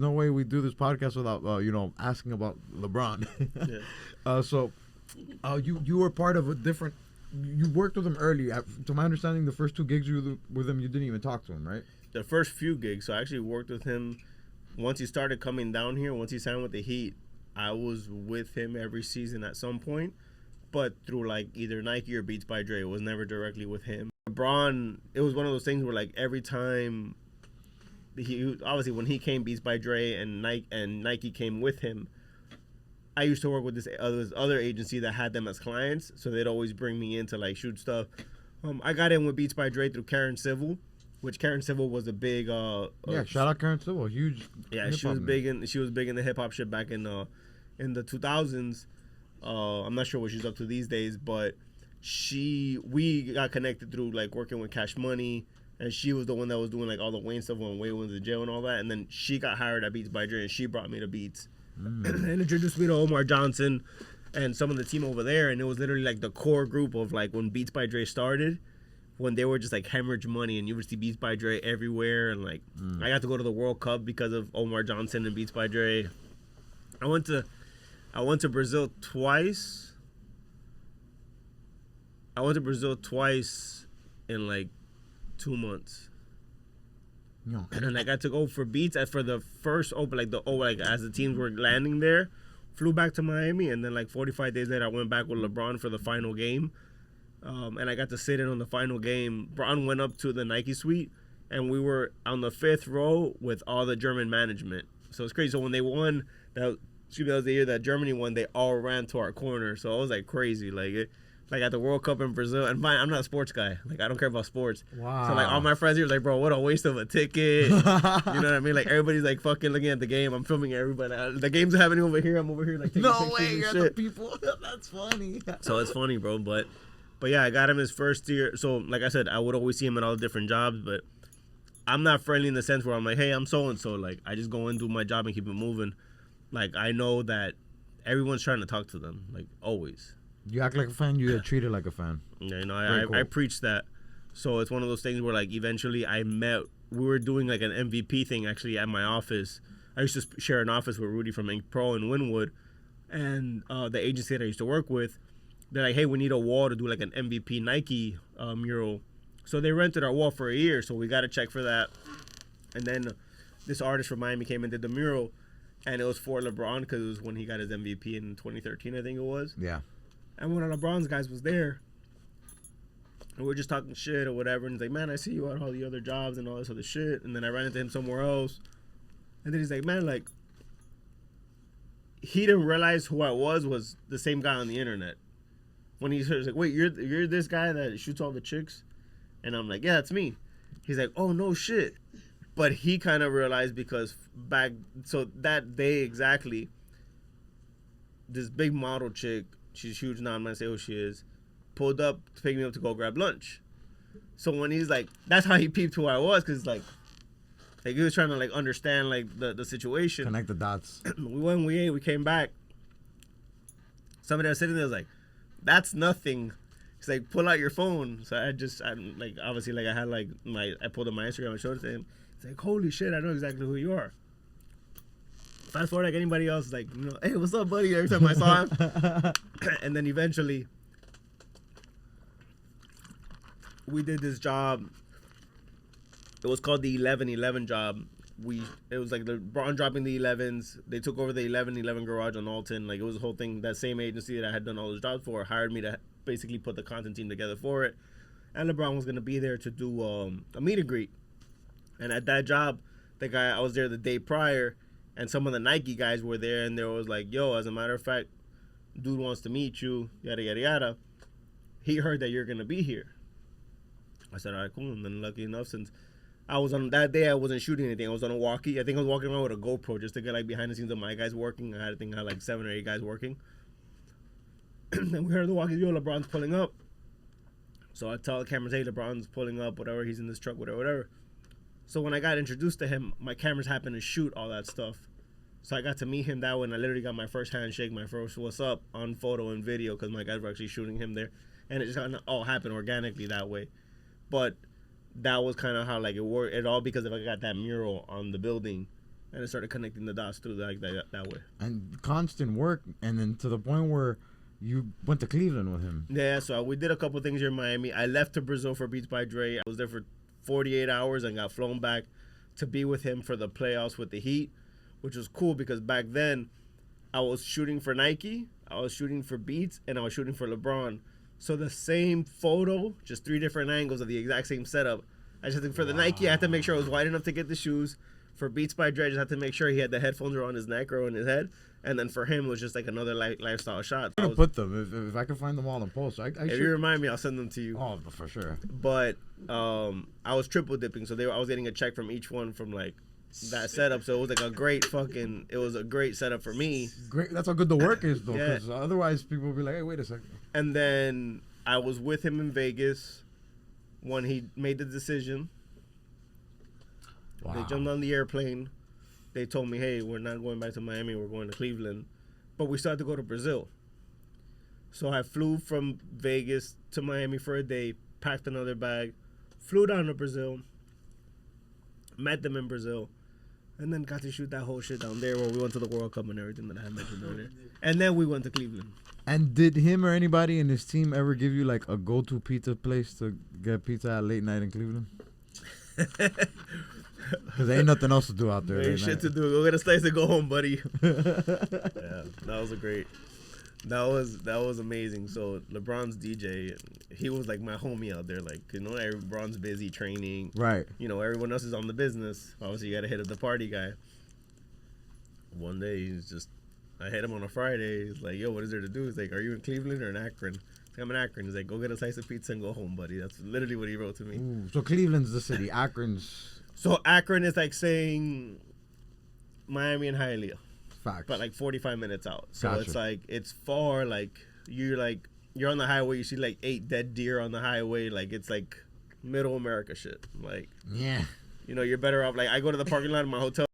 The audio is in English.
no way we do this podcast without asking about LeBron. So you were part of a different. You worked with him early. To my understanding, the first 2 gigs you were with him, you didn't even talk to him, right? The first few gigs, so I actually worked with him. Once he started coming down here, once he signed with the Heat, I was with him every season at some point, but through like either Nike or Beats by Dre. It was never directly with him. LeBron, it was one of those things where like every time obviously when he came, Beats by Dre and Nike came with him, I used to work with this other agency that had them as clients, so they'd always bring me in to like shoot stuff. I got in with Beats by Dre through Karen Civil, which Karen Civil was a big shout out Karen Civil, huge. She was big in the hip hop shit back in the 2000s. I'm not sure what she's up to these days, but we got connected through like working with Cash Money, and she was the one that was doing like all the Wayne stuff when Wayne was in jail and all that, and then she got hired at Beats by Dre and she brought me to Beats and introduced me to Omar Johnson and some of the team over there, and it was literally like the core group of like when Beats by Dre started, when they were just like hemorrhage money, and you would see Beats by Dre everywhere, and like I got to go to the World Cup because of Omar Johnson and Beats by Dre. I went to Brazil twice. I went to Brazil twice in like 2 months. No. And like I took over for Beats for the first open, like as the teams were landing there, flew back to Miami, and then like 45 days later I went back with LeBron for the final game. And I got to sit in on the final game. Bron went up to the Nike suite, and we were on the 5th row with all the German management. So it's crazy. So when they won, that was the year that Germany won, they all ran to our corner. So it was like crazy. Like at the World Cup in Brazil, and I'm not a sports guy. Like I don't care about sports. Wow. So like all my friends here was like, bro, what a waste of a ticket. You know what I mean? Like everybody's like fucking looking at the game. I'm filming everybody. The game's happening over here. I'm over here like taking pictures way, and you're shit. the people. That's funny. So it's funny, bro. But yeah, I got him his first year. So like I said, I would always see him at all the different jobs, but I'm not friendly in the sense where I'm like, hey, I'm so and so. Like I just go and do my job and keep it moving. Like I know that everyone's trying to talk to them. Like always. You act like a fan, you get treated like a fan. Yeah, you know, I preach that. So it's one of those things where like eventually we were doing like an MVP thing actually at my office. I used to share an office with Rudy from Ink Pro in Wynwood, and the agency that I used to work with, they're like, hey, we need a wall to do like an MVP Nike mural. So they rented our wall for a year, so we got a check for that. And then this artist from Miami came and did the mural, and it was for LeBron because it was when he got his MVP in 2013, I think it was. Yeah. And one of LeBron's guys was there, and we're just talking shit or whatever, and he's like, man, I see you at all the other jobs and all this other shit. And then I ran into him somewhere else, and then he's like, man, like, he didn't realize who I was the same guy on the internet. When he was like, wait, you're this guy that shoots all the chicks? And I'm like, yeah, that's me. He's like, oh, no shit. But he kind of realized because so that day exactly, this big model chick, she's huge now, I'm not gonna say who she is, pulled up to pick me up to go grab lunch. So when he's like, that's how he peeped who I was, because like he was trying to like understand like the situation. Connect the dots. We ate, we came back. Somebody was sitting there was like, that's nothing. He's like, pull out your phone. So I pulled up my Instagram and showed it to him. He's like, holy shit, I know exactly who you are. Fast forward, like anybody else, like, you know, hey, what's up, buddy? Every time I saw him. And then eventually, we did this job. It was called the 11-11 job. It was like LeBron dropping the 11s. They took over the 11-11 garage on Alton. Like, it was a whole thing. That same agency that I had done all those jobs for hired me to basically put the content team together for it. And LeBron was going to be there to do a meet and greet. And at that job, I was there the day prior, and some of the Nike guys were there, and they was like, yo, as a matter of fact, dude wants to meet you, yada, yada, yada. He heard that you're going to be here. I said, all right, cool. And then lucky enough, since I was on that day, I wasn't shooting anything. I was on a walkie. I think I was walking around with a GoPro just to get like behind the scenes of my guys working. I had like 7 or 8 guys working. And we heard the walkie, yo, LeBron's pulling up. So I tell the cameras, hey, LeBron's pulling up, whatever. He's in this truck, whatever. So when I got introduced to him, my cameras happened to shoot all that stuff. So I got to meet him that way, and I literally got my first handshake, my first what's up on photo and video because my guys were actually shooting him there. And it just kind of all happened organically that way. But that was kind of how like it worked. It all because if I got that mural on the building And it started connecting the dots through that way. And constant work, and then to the point where you went to Cleveland with him. Yeah, so we did a couple things here in Miami. I left to Brazil for Beats by Dre. I was there for 48 hours and got flown back to be with him for the playoffs with the Heat, which was cool because back then I was shooting for Nike, I was shooting for Beats, and I was shooting for LeBron. So the same photo, just 3 different angles of the exact same setup. I just had to, for the Nike, I had to make sure I was wide enough to get the shoes. For Beats by Dre, I just had to make sure he had the headphones around his neck or on his head. And then for him, it was just like another lifestyle shot. I'm gonna put them if I can find them all in post. If you remind me, I'll send them to you. Oh, for sure. But I was triple dipping, so I was getting a check from each one from like that setup. So it was like a great setup for me. Great. That's how good the work is, though. Because otherwise, people will be like, "Hey, wait a second." And then I was with him in Vegas when he made the decision. Wow. They jumped on the airplane. They told me, hey, we're not going back to Miami. We're going to Cleveland. But we still had to go to Brazil. So I flew from Vegas to Miami for a day, packed another bag, flew down to Brazil, met them in Brazil, and then got to shoot that whole shit down there where we went to the World Cup and everything that I had mentioned earlier. And then we went to Cleveland. And did him or anybody in his team ever give you like a go-to pizza place to get pizza at late night in Cleveland? Because there ain't nothing else to do out there. There ain't shit to do. Go get a slice and go home, buddy. Yeah, that was that was amazing. So LeBron's DJ, he was like my homie out there. Like, you know, LeBron's busy training. Right. You know, everyone else is on the business. Obviously, you got to hit up the party guy. One day, I hit him on a Friday. He's like, yo, what is there to do? He's like, are you in Cleveland or in Akron? I'm in Akron. He's like, go get a slice of pizza and go home, buddy. That's literally what he wrote to me. Ooh, so Cleveland's the city. Akron's... So Akron is like saying Miami and Hialeah. Facts. But like 45 minutes out. So Gotcha. It's like, it's far. Like you're on the highway. You see like 8 dead deer on the highway. Like it's like middle America shit. Like, yeah. you know, you're better off. Like I go to the parking lot of my hotel.